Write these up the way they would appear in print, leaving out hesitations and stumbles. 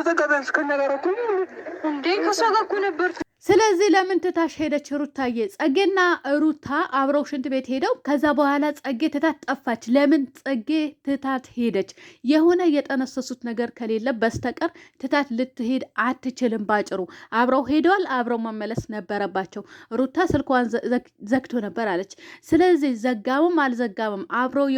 ተዘጋቢያንስ ከኛ ጋር እኮ እንዴ ከሷ ጋር እኮ ነበር። ስለዚህ ለምን ትታሽ ሄደች ሩታዬ? ጸጌና ሩታ አብረው ሽንት ቤት ሄደው ከዛ በኋላ ጸጌ ትታት ጠፋች። ለምን ጸጌ ትታት ሄደች? የሆነ የጠነሰሱት ነገር ከሌለ በስተቀር ትታት ልትሄድ አትችልም። ባጭሩ አብረው ሄደዋል። አብረው መመለስ ነበረባቸው። ሩታ ስልኳን ዘግቶ ነበር አለች። ስለዚህ ዘጋምም አልዘጋምም አብረው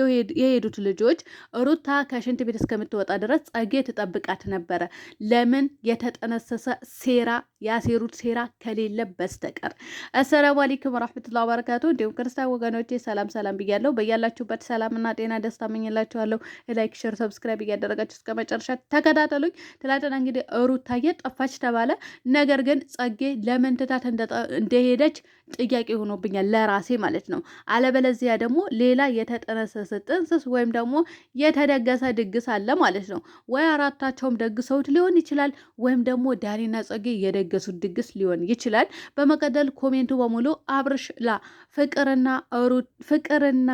የሄዱት ልጆች ሩታ ከሽንት ቤት እስከምትወጣ ድረስ ጸጌ ትጠብቃት ነበረ። ለምን? የተጠነሰሰ ሴራ ያሴሩት ሴራ ከሌለ በስተቀር። አሰላሙ አለይኩም ወራህመቱላሂ ወበረካቱ። እንዲሁም ክርስቲያን ወገኖቼ ሰላም ሰላም ብያለሁ። በያላችሁበት ሰላምና ጤና ደስታ እመኝላችኋለሁ። ላይክ፣ ሼር፣ ሰብስክራይብ እያደረጋችሁ እስከ መጨረሻ ተከታተሉኝ። ትላንትና እንግዲህ ሩታዬ ጠፋች ተባለ። ነገር ግን ጸጌ ለምን ትታት እንደሄደች ጥያቄ ሆኖብኛል ለራሴ ማለት ነው። አለበለዚያ ደግሞ ሌላ የተጠነሰሰ ጥንስስ ወይም ደግሞ የተደገሰ ድግስ አለ ማለት ነው። ወይ አራታቸውም ደግሰውት ሊሆን ይችላል፣ ወይም ደግሞ ዳኒና ጸጌ የደገሱት ድግስ ሊሆን ይችላል። በመቀጠል ኮሜንቱ በሙሉ አብርሽ ፍቅርና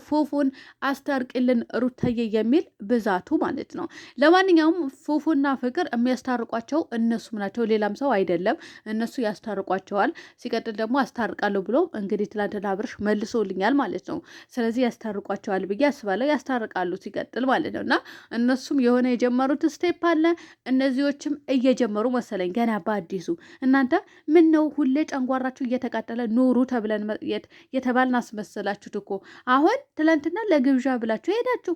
ፉፉን አስታርቅልን ሩታዬ የሚል ብዛቱ ማለት ነው። ለማንኛውም ፉፉና ፍቅር የሚያስታርቋቸው እነሱም ናቸው፣ ሌላም ሰው አይደለም። እነሱ ያስታርቋቸዋል። ሲቀጥል ደግሞ አስታርቃለሁ ብሎ እንግዲህ ትላንትና አብርሽ መልሶልኛል ማለት ነው። ስለዚህ ያስታርቋቸዋል ብዬ አስባለሁ። ያስታርቃሉ ሲቀጥል ማለት ነው። እና እነሱም የሆነ የጀመሩት ስቴፕ አለ፣ እነዚዎችም እየጀመሩ መሰለኝ ገና በአዲሱ። እናንተ ምን ነው ሁሌ ጨንጓራችሁ እየተቃጠለ ኑሩ ተብለን የተባልን አስመሰላችሁት እኮ። አሁን ትላንትና ለግብዣ ብላችሁ ሄዳችሁ፣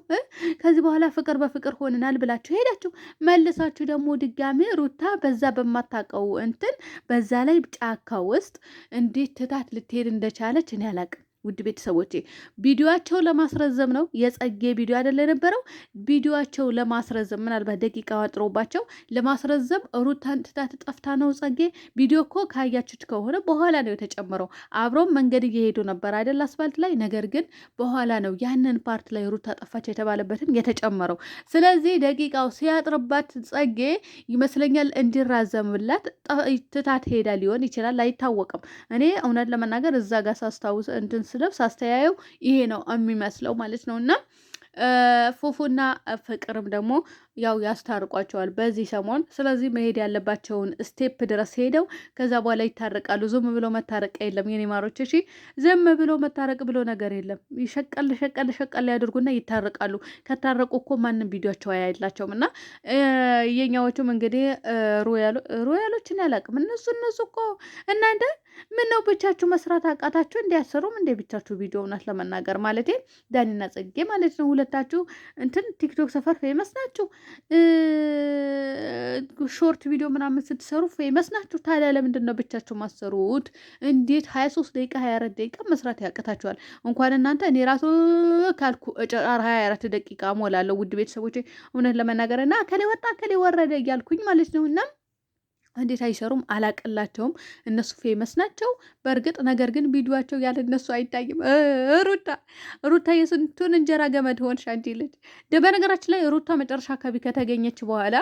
ከዚህ በኋላ ፍቅር በፍቅር ሆንናል ብላችሁ ሄዳችሁ፣ መልሳችሁ ደግሞ ድጋሚ ሩታ በዛ በማታውቀው እንትን በዛ ላይ ጫካ ውስጥ እንዴት ትታት ልትሄድ እንደቻለች እኔ አላቅም። ውድ ቤተሰቦቼ ቪዲዮቸው ለማስረዘም ነው። የጸጌ ቪዲዮ አይደለ የነበረው? ቪዲዮቸው ለማስረዘም ምናልባት ደቂቃ ዋጥሮባቸው ለማስረዘም ሩታን ትታት ጠፍታ ነው ጸጌ። ቪዲዮ እኮ ካያችሁት ከሆነ በኋላ ነው የተጨመረው። አብረው መንገድ እየሄዱ ነበር አይደል? አስፋልት ላይ። ነገር ግን በኋላ ነው ያንን ፓርት ላይ ሩታ ጠፋች የተባለበትን የተጨመረው። ስለዚህ ደቂቃው ሲያጥርባት ጸጌ ይመስለኛል እንዲራዘምላት ትታት ሄዳ ሊሆን ይችላል፣ አይታወቅም። እኔ እውነት ለመናገር እዛ ጋር ሳስታውስ እንትን ስለብስ አስተያየው ይሄ ነው የሚመስለው ማለት ነው። እና ፉፉና ፍቅርም ደግሞ ያው ያስታርቋቸዋል በዚህ ሰሞን። ስለዚህ መሄድ ያለባቸውን ስቴፕ ድረስ ሄደው ከዛ በኋላ ይታረቃሉ። ዝም ብሎ መታረቅ የለም የኔ ማሮች። እሺ ዝም ብሎ መታረቅ ብሎ ነገር የለም። ሸቀል ያድርጉና ይታረቃሉ። ከታረቁ እኮ ማንም ቪዲዮቸው አያይላቸውም። እና የኛዎቹም እንግዲህ ሮያሎችን ያላቅም እነሱ እኮ እናንተ ምን ነው ብቻችሁ መስራት አቃታችሁ? እንዲያሰሩም እንደ ብቻችሁ ቪዲዮ እውነት ለመናገር ማለት ዳኒና ጽጌ ማለት ነው። ሁለታችሁ እንትን ቲክቶክ ሰፈር ፌመስ ናችሁ። ሾርት ቪዲዮ ምናምን ስትሰሩ ፌመስ ናችሁ። ታዲያ ለምንድን ነው ብቻችሁ ማሰሩት? እንዴት 23 ደቂቃ 24 ደቂቃ መስራት ያቅታችኋል? እንኳን እናንተ እኔ ራሱ ካልኩ 24 ደቂቃ ሞላለሁ። ውድ ቤተሰቦች እውነት ለመናገር እና ከሌ ወጣ ከሌ ወረደ እያልኩኝ ማለት ነው። እና እንዴት አይሰሩም? አላቅላቸውም። እነሱ ፌመስ ናቸው በእርግጥ ነገር ግን ቪዲዮቸው ያለ እነሱ አይታይም። ሩታ የስንቱን እንጀራ ገመድ ሆንሽ አንቺ ልጅ። በነገራችን ላይ ሩታ መጨረሻ አካባቢ ከተገኘች በኋላ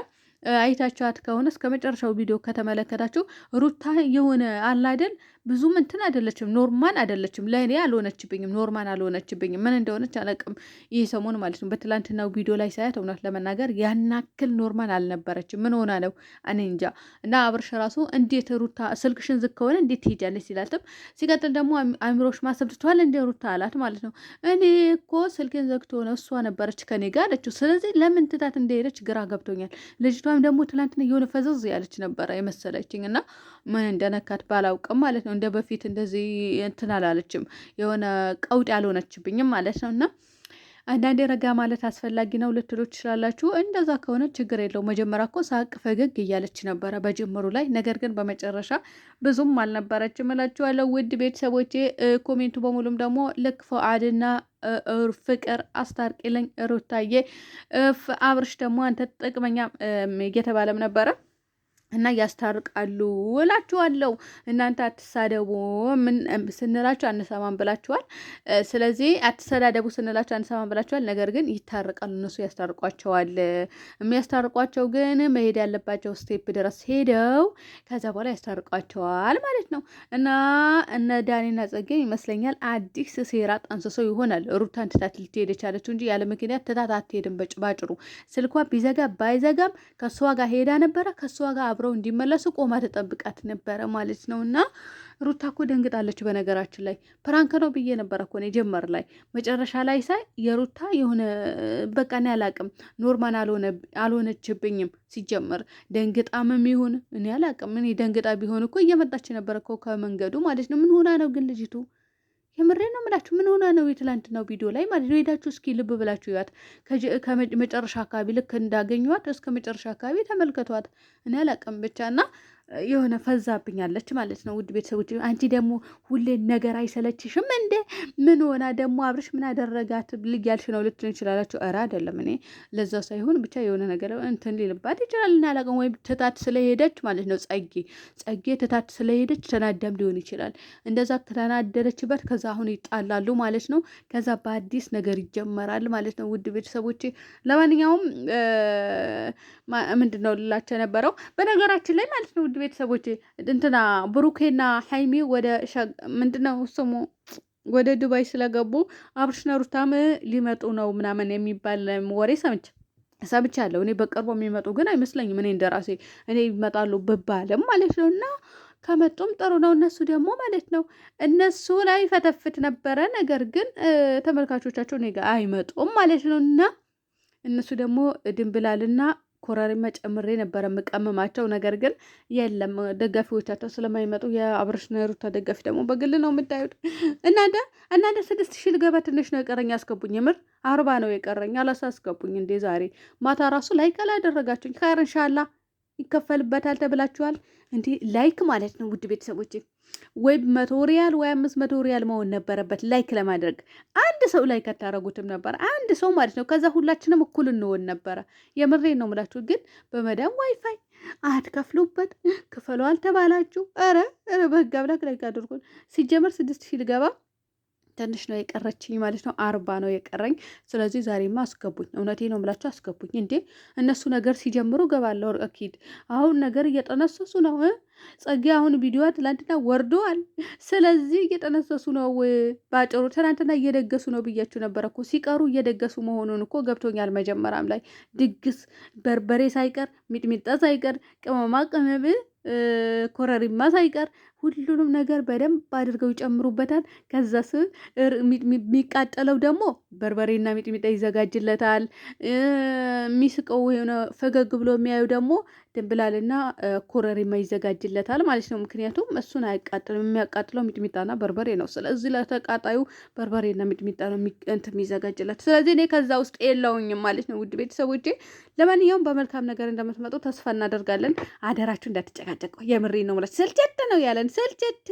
አይታችኋት ከሆነ እስከ መጨረሻው ቪዲዮ ከተመለከታችሁ ሩታ የሆነ አላደል ብዙም እንትን አይደለችም፣ ኖርማል አይደለችም። ለእኔ አልሆነችብኝም፣ ኖርማል አልሆነችብኝም። ምን እንደሆነች አላውቅም ይህ ሰሞን ማለት ነው። በትላንትናው ቪዲዮ ላይ ሳያት እውነት ለመናገር ያናክል ኖርማል አልነበረችም። ምን ሆና ነው እኔ እንጃ። እና አብርሽ ራሱ እንዴት ሩታ ስልክሽን ዝግ ከሆነ እንዴት ትሄጃለች ሲላትም፣ ሲቀጥል ደግሞ አእምሮሽ ማሰብትቷል እንደ ሩታ አላት ማለት ነው። እኔ እኮ ስልኬን ዘግቶ ነው እሷ ነበረች ከኔ ጋር አለችው። ስለዚህ ለምን ትታት እንደሄደች ግራ ገብቶኛል። ልጅቷም ደግሞ ትላንትና የሆነ ፈዘዝ ያለች ነበረ የመሰለችኝ እና ምን እንደነካት ባላውቅም ማለት ነው። እንደ በፊት እንደዚህ እንትን አላለችም። የሆነ ቀውጥ ያልሆነችብኝም ማለት ነው። እና አንዳንዴ ረጋ ማለት አስፈላጊ ነው ልትሉ ትችላላችሁ። እንደዛ ከሆነ ችግር የለው። መጀመሪያ እኮ ሳቅ ፈገግ እያለች ነበረ በጅምሩ ላይ። ነገር ግን በመጨረሻ ብዙም አልነበረችም እላችኋለሁ ውድ ቤተሰቦቼ። ኮሜንቱ በሙሉም ደግሞ ልክ ፉአድና ፍቅር አስታርቂልኝ ሩታዬ፣ አብርሽ ደግሞ አንተ ጥቅመኛ እየተባለም ነበረ። እና ያስታርቃሉ እላችኋለሁ። እናንተ አትሳደቡ ምን ስንላችሁ አንሰማም ብላችኋል። ስለዚህ አትሰዳደቡ ስንላችሁ አንሰማም ብላችኋል። ነገር ግን ይታርቃሉ፣ እነሱ ያስታርቋቸዋል። የሚያስታርቋቸው ግን መሄድ ያለባቸው ስቴፕ ድረስ ሄደው ከዛ በኋላ ያስታርቋቸዋል ማለት ነው። እና እነ ዳኒና ጸጌን ይመስለኛል አዲስ ሴራ ጠንስሰው ይሆናል ሩታን ትታት ልትሄድ የቻለችው እንጂ ያለ ምክንያት ትታት አትሄድም። ባጭሩ ስልኳ ቢዘጋ ባይዘጋም ከእሷ ጋር ሄዳ ነበረ ከእሷ ጋር አብረው እንዲመለሱ ቆማ ተጠብቃት ነበረ ማለት ነው። እና ሩታ እኮ ደንግጣለች። በነገራችን ላይ ፕራንክ ነው ብዬ ነበረ እኮ ጀመር ላይ መጨረሻ ላይ ሳይ የሩታ የሆነ በቃ እኔ አላቅም ኖርማል አልሆነችብኝም። ሲጀመር ደንግጣምም ይሁን እኔ አላቅም። እኔ ደንግጣ ቢሆን እኮ እየመጣች ነበረ እኮ ከመንገዱ ማለት ነው። ምን ሆና ነው ግን ልጅቱ? የምሬ ነው የምላችሁ። ምን ሆና ነው? የትላንትናው ቪዲዮ ላይ ማለት ነው ሄዳችሁ እስኪ ልብ ብላችሁ ያት ከመጨረሻ አካባቢ ልክ እንዳገኘዋት እስከ መጨረሻ አካባቢ ተመልከቷት። እኔ አላቅም ብቻ እና የሆነ ፈዛብኛለች ማለት ነው። ውድ ቤተሰቦች አንቺ ደግሞ ሁሌ ነገር አይሰለችሽም እንዴ? ምን ሆና ደግሞ አብርሽ ምን አደረጋት ልጅ ያልሽ ነው ልትል እንችላላችሁ። ኧረ አይደለም። እኔ ለዛ ሳይሆን ብቻ የሆነ ነገር እንትን ሊልባት ይችላል። እና ያላቀም ወይም ትታት ስለሄደች ማለት ነው። ጸጌ ትታት ስለሄደች ተናዳም ሊሆን ይችላል። እንደዛ ተናደረችበት። ከዛ አሁን ይጣላሉ ማለት ነው። ከዛ በአዲስ ነገር ይጀመራል ማለት ነው። ውድ ቤተሰቦች ለማንኛውም ምንድን ነው ልላቸው የነበረው በነገራችን ላይ ማለት ነው። ውድ ቤተሰቦች እንትና ብሩኬና ሀይሚ ወደ ምንድነው ስሙ ወደ ዱባይ ስለገቡ አብርሽና ሩታም ሊመጡ ነው ምናምን የሚባል ወሬ ሰምቻለሁ። እኔ በቅርቡ የሚመጡ ግን አይመስለኝም። እኔ እንደራሴ እኔ ይመጣሉ ብባልም ማለት ነው። እና ከመጡም ጥሩ ነው። እነሱ ደግሞ ማለት ነው እነሱ ላይ ፈተፍት ነበረ። ነገር ግን ተመልካቾቻቸው እኔ ጋር አይመጡም ማለት ነው። እና እነሱ ደግሞ ድንብላልና ኮረሪማ ጨምሬ ነበረ የምቀመማቸው። ነገር ግን የለም ደጋፊዎቻቸው ስለማይመጡ የአብርሽና የሩታ ደጋፊ ደግሞ በግል ነው የምታዩት። እናንተ 6,000 ልገባ ትንሽ ነው የቀረኝ። አስገቡኝ። የምር 40 ነው የቀረኝ። አላሳስገቡኝ እንዴ ዛሬ ማታ ራሱ ላይክ አላደረጋችሁኝ። ኸይር ኢንሻአላህ ይከፈልበታል ተብላችኋል። እንዲህ ላይክ ማለት ነው ውድ ቤተሰቦች ወይ 100 ሪያል ወይ 500 ሪያል መሆን ነበረበት ላይክ ለማድረግ። አንድ ሰው ላይክ አታረጉትም ነበር፣ አንድ ሰው ማለት ነው። ከዛ ሁላችንም እኩል እንሆን ነበረ። የምሬን ነው የምላችሁ። ግን በመዳም ዋይፋይ አትከፍሉበት ክፈሉ አልተባላችሁ። ኧረ በህግ አምላክ ላይክ አድርጉን። ሲጀመር 6,000 ልገባ ትንሽ ነው የቀረችኝ ማለት ነው። 40 ነው የቀረኝ። ስለዚህ ዛሬማ አስገቡኝ። እውነቴ ነው የምላችሁ አስገቡኝ። እንዴ እነሱ ነገር ሲጀምሩ ገባለሁ አኪድ። አሁን ነገር እየጠነሰሱ ነው። ጸጌ አሁን ቪዲዮ ትላንትና ወርደዋል። ስለዚህ እየጠነሰሱ ነው። ባጭሩ ትናንትና እየደገሱ ነው ብያችሁ ነበረ እኮ። ሲቀሩ እየደገሱ መሆኑን እኮ ገብቶኛል። መጀመሪያም ላይ ድግስ በርበሬ ሳይቀር ሚጥሚጣ ሳይቀር ቅመማ ቅመም ኮረሪማ ሳይቀር ሁሉንም ነገር በደንብ አድርገው ይጨምሩበታል። ከዛስ የሚቃጠለው ደግሞ በርበሬና ሚጥሚጣ ይዘጋጅለታል። የሚስቀው የሆነ ፈገግ ብሎ የሚያዩ ደግሞ ድንብላልና ኮረሪማ ይዘጋጅለታል ማለት ነው። ምክንያቱም እሱን አያቃጥልም። የሚያቃጥለው ሚጥሚጣና በርበሬ ነው። ስለዚህ ለተቃጣዩ በርበሬና ሚጥሚጣ ነው የሚዘጋጅለት። ስለዚህ እኔ ከዛ ውስጥ የለውኝም ማለት ነው። ውድ ቤተሰቦቼ ለማንኛውም በመልካም ነገር እንደምትመጡ ተስፋ እናደርጋለን። አደራችሁ እንዳትጨቃጨቀው። የምሬ ነው ማለት ስልቸት ነው ያለን ስልቸት